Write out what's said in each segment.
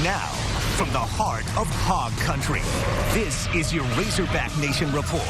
Now, from the heart of Hog Country, this is your Razorback Nation Report.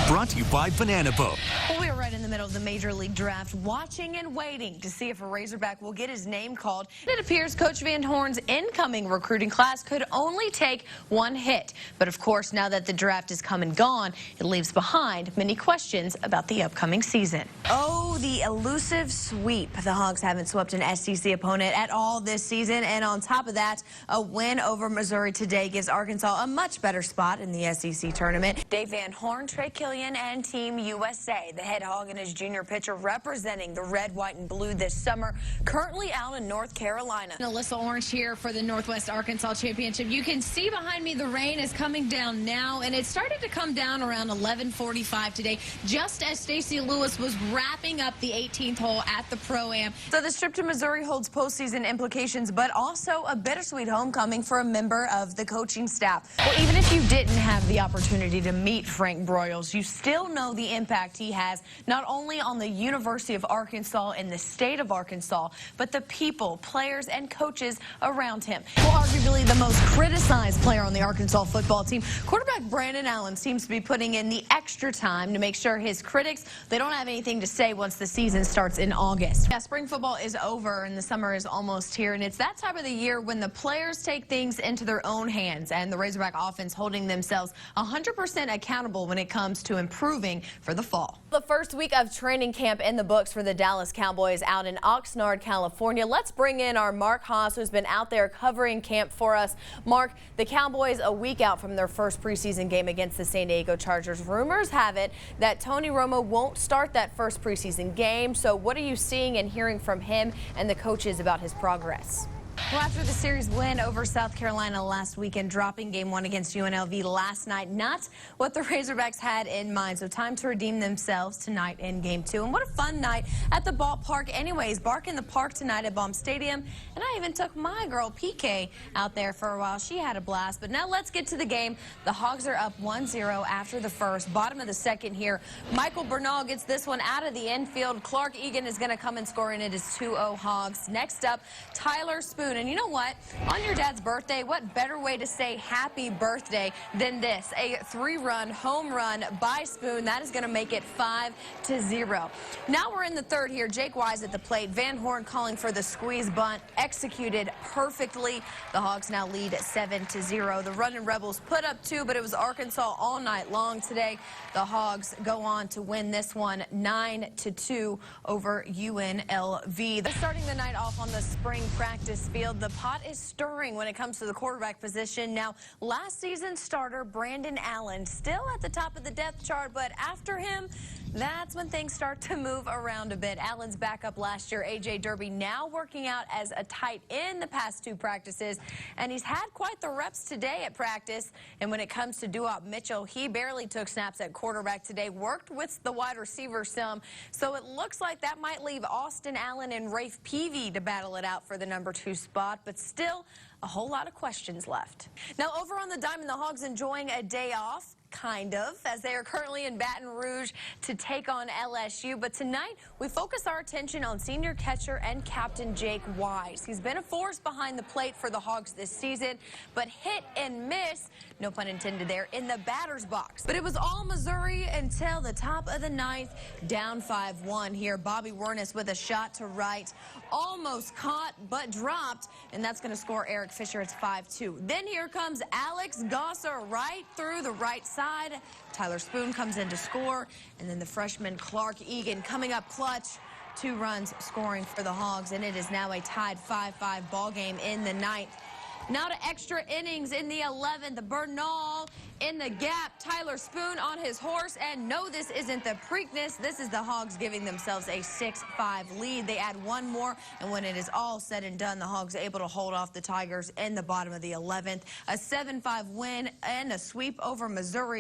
Brought to you by Banana Boat. Well, we are right in the middle of the Major League Draft, watching and waiting to see if a Razorback will get his name called. It appears Coach Van Horn's incoming recruiting class could only take one hit. But of course, now that the draft is come and gone, it leaves behind many questions about the upcoming season. Oh, the elusive sweep. The Hogs haven't swept an SEC opponent at all this season. And on top of that, a win over Missouri today gives Arkansas a much better spot in the SEC tournament. Dave Van Horn, Trey Killian, and Team USA, the head Hog and his junior pitcher representing the red, white, and blue this summer, currently out in North Carolina. Alyssa Orange here for the Northwest Arkansas Championship. You can see behind me the rain is coming down now, and it started to come down around 11:45 today, just as Stacy Lewis was wrapping up the 18th hole at the Pro-Am. So the trip to Missouri holds postseason implications, but also a bittersweet homecoming for a member of the coaching staff. Well, even if you didn't have the opportunity to meet Frank Broyles, you still know the impact he has, not only on the University of Arkansas and the state of Arkansas, but the people, players, and coaches around him. Well, arguably the most criticized player on the Arkansas football team, quarterback Brandon Allen seems to be putting in the extra time to make sure his critics, they don't have anything to say once the season starts in August. Yeah, spring football is over and the summer is almost here, and it's that time of the year when the players take things into their own hands, and the Razorback offense holding themselves 100% accountable when it comes to improving for the fall. The first week of training camp in the books for the Dallas Cowboys out in Oxnard, California. Let's bring in our Mark Haas, who's been out there covering camp for us. Mark, the Cowboys a week out from their first preseason game against the San Diego Chargers. Rumors have it that Tony Romo won't start that first preseason game. So what are you seeing and hearing from him and the coaches about his progress? Well, after the series win over South Carolina last weekend, dropping game 1 against UNLV last night, not what the Razorbacks had in mind. So time to redeem themselves tonight in game 2. And what a fun night at the ballpark anyways. Bark in the Park tonight at Baum Stadium. And I even took my girl PK out there for a while. She had a blast. But now let's get to the game. The Hogs are up 1-0 after the first. Bottom of the second here. Michael Bernal gets this one out of the infield. Clark Egan is going to come and score, and it is 2-0 Hogs. Next up, Tyler Spoon. And you know what? On your dad's birthday, what better way to say happy birthday than this? A 3-run home run by Spoon. That is going to make it 5-0. Now we're in the third here. Jake Wise at the plate. Van Horn calling for the squeeze bunt. Executed perfectly. The Hogs now lead 7-0. The Runnin' Rebels put up 2, but it was Arkansas all night long today. The Hogs go on to win this one 9-2 over UNLV. They're starting the night off on the spring practice field. The pot is stirring when it comes to the quarterback position. Now, last season's starter Brandon Allen still at the top of the depth chart, but after him, that's when things start to move around a bit. Allen's backup last year, A.J. Derby, now working out as a tight end the past 2 practices, and he's had quite the reps today at practice. And when it comes to Duop Mitchell, he barely took snaps at quarterback today, worked with the wide receiver some, so it looks like that might leave Austin Allen and Rafe Peavy to battle it out for the number 2 spot, but still a whole lot of questions left. Now over on the diamond, the Hogs enjoying a day off. Kind of, as they are currently in Baton Rouge to take on LSU. But tonight, we focus our attention on senior catcher and captain Jake Wise. He's been a force behind the plate for the Hogs this season, but hit and miss, no pun intended there, in the batter's box. But it was all Missouri until the top of the 9th, down 5-1 here. Bobby Wernes with a shot to right, almost caught but dropped, and that's going to score Eric Fisher. It's 5-2. Then here comes Alex Gosser right through the right side. Tyler Spoon comes in to score, and then the freshman Clark Egan coming up clutch. 2 runs scoring for the Hogs, and it is now a tied 5-5 ball game in the 9th. Now to extra innings in the 11th. Bernal in the gap. Tyler Spoon on his horse. And no, this isn't the Preakness. This is the Hogs giving themselves a 6-5 lead. They add 1 more. And when it is all said and done, the Hogs are able to hold off the Tigers in the bottom of the 11th. A 7-5 win and a sweep over Missouri.